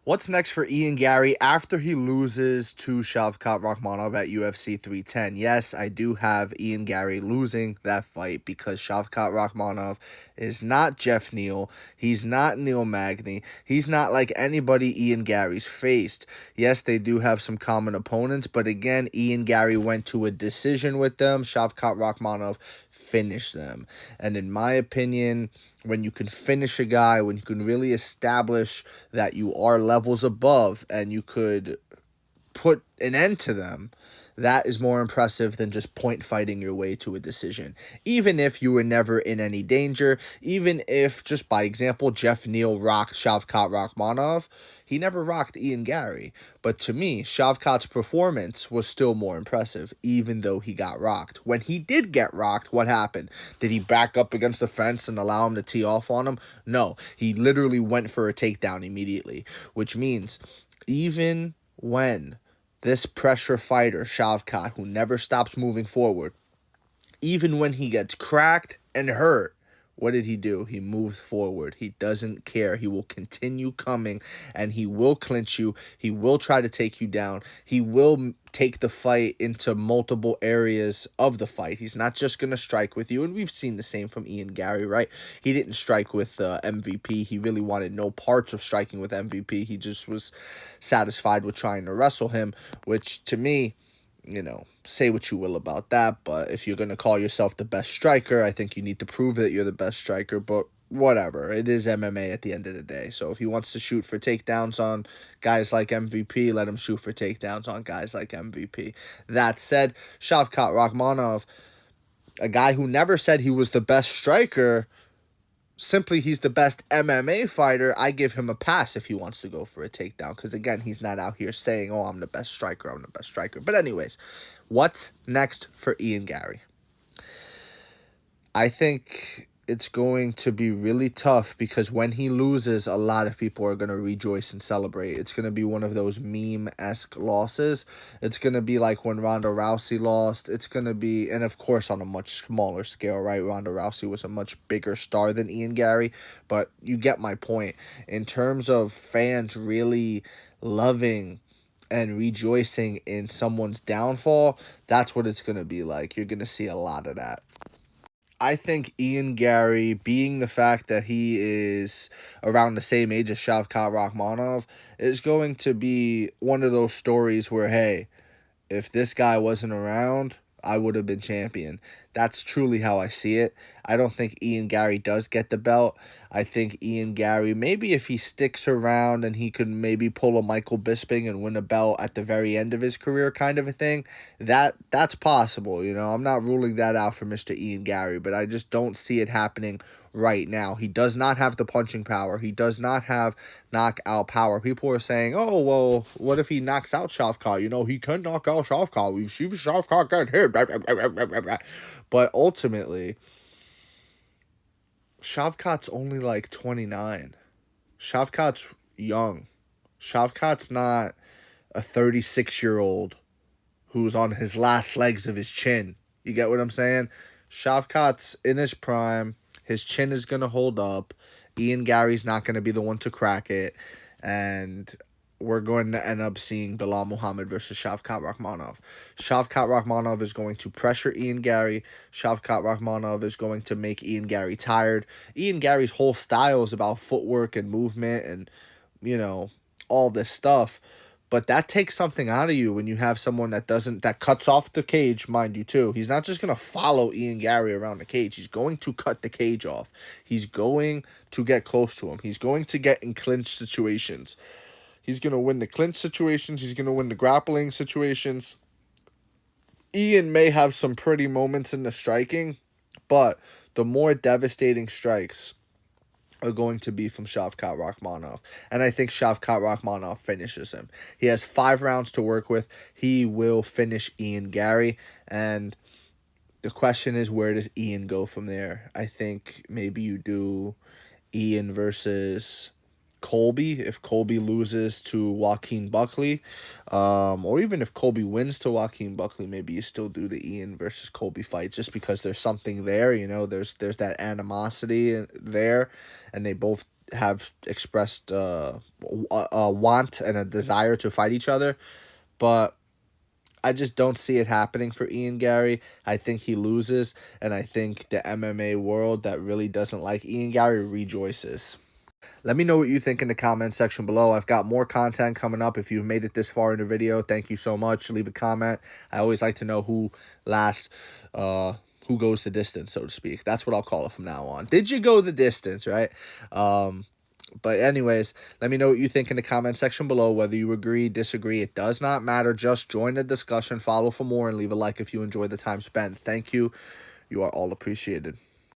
What's next for Ian Garry after he loses to Shavkat Rakhmonov at UFC 310? Yes, I do have Ian Garry losing that fight because Shavkat Rakhmonov is not Jeff Neal. He's not Neil Magny. He's not like anybody Ian Garry's faced. Yes, they do have some common opponents, but again, Ian Garry went to a decision with them. Shavkat Rakhmonov finished them. And in my opinion, when you can finish a guy, when you can really establish that you are levels above and you could put an end to them, that is more impressive than just point fighting your way to a decision. Even if you were never in any danger, even if, just by example, Jeff Neal rocked Shavkat Rakhmonov, he never rocked Ian Garry. But to me, Shavkat's performance was still more impressive, even though he got rocked. When he did get rocked, what happened? Did he back up against the fence and allow him to tee off on him? No, he literally went for a takedown immediately, which means even when this pressure fighter, Shavkat, who never stops moving forward, even when he gets cracked and hurt, what did he do? He moved forward. He doesn't care. He will continue coming, and he will clinch you. He will try to take you down. He will take the fight into multiple areas of the fight. He's not just going to strike with you, and we've seen the same from Ian Garry, right? He didn't strike with MVP. He really wanted no parts of striking with MVP. He just was satisfied with trying to wrestle him, which to me, say what you will about that, but if you're going to call yourself the best striker, I think you need to prove that you're the best striker, but whatever. It is MMA at the end of the day. So if he wants to shoot for takedowns on guys like MVP, let him shoot for takedowns on guys like MVP. That said, Shavkat Rakhmonov, a guy who never said he was the best striker, simply he's the best MMA fighter, I give him a pass if he wants to go for a takedown. Because, again, he's not out here saying, oh, I'm the best striker, I'm the best striker. But anyways, what's next for Ian Garry? I think it's going to be really tough because when he loses, a lot of people are going to rejoice and celebrate. It's going to be one of those meme-esque losses. It's going to be like when Ronda Rousey lost. It's going to be, and of course on a much smaller scale, right? Ronda Rousey was a much bigger star than Ian Garry, but you get my point. In terms of fans really loving and rejoicing in someone's downfall, that's what it's going to be like. You're going to see a lot of that. I think Ian Garry, being the fact that he is around the same age as Shavkat Rakhmonov, is going to be one of those stories where, hey, if this guy wasn't around, I would have been champion. That's truly how I see it. I don't think Ian Garry does get the belt. I think Ian Garry, maybe if he sticks around and he could maybe pull a Michael Bisping and win a belt at the very end of his career kind of a thing, that's possible. I'm not ruling that out for Mr. Ian Garry, but I just don't see it happening right now. He does not have the punching power. He does not have knockout power. People are saying, oh, well, what if he knocks out Shavkat? He can knock out Shavkat. We've seen Shavkat get hit. But ultimately, Shavkat's only like 29. Shavkat's young. Shavkat's not a 36-year-old who's on his last legs of his chin. You get what I'm saying? Shavkat's in his prime. His chin is going to hold up. Ian Garry's not going to be the one to crack it. And we're going to end up seeing Bilal Muhammad versus Shavkat Rakhmonov. Shavkat Rakhmonov is going to pressure Ian Garry. Shavkat Rakhmonov is going to make Ian Garry tired. Ian Garry's whole style is about footwork and movement and, all this stuff. But that takes something out of you when you have someone that cuts off the cage, mind you, too. He's not just going to follow Ian Garry around the cage. He's going to cut the cage off. He's going to get close to him. He's going to get in clinch situations. He's going to win the clinch situations. He's going to win the grappling situations. Ian may have some pretty moments in the striking, but the more devastating strikes are going to be from Shavkat Rakhmonov. And I think Shavkat Rakhmonov finishes him. He has 5 rounds to work with. He will finish Ian Garry. And the question is, where does Ian go from there? I think maybe you do Ian versus Colby, if Colby loses to Joaquin Buckley, or even if Colby wins to Joaquin Buckley, maybe you still do the Ian versus Colby fight just because there's something there, there's that animosity there, and they both have expressed a want and a desire to fight each other, but I just don't see it happening for Ian Garry. I think he loses, and I think the MMA world that really doesn't like Ian Garry rejoices. Let me know what you think in the comment section below. I've got more content coming up. If you've made it this far in the video, thank you so much. Leave a comment. I always like to know who lasts, who goes the distance, so to speak. That's what I'll call it from now on. Did you go the distance, right? But anyways, let me know what you think in the comment section below, whether you agree, disagree. It does not matter. Just join the discussion, follow for more, and leave a like if you enjoyed the time spent. Thank you. You are all appreciated.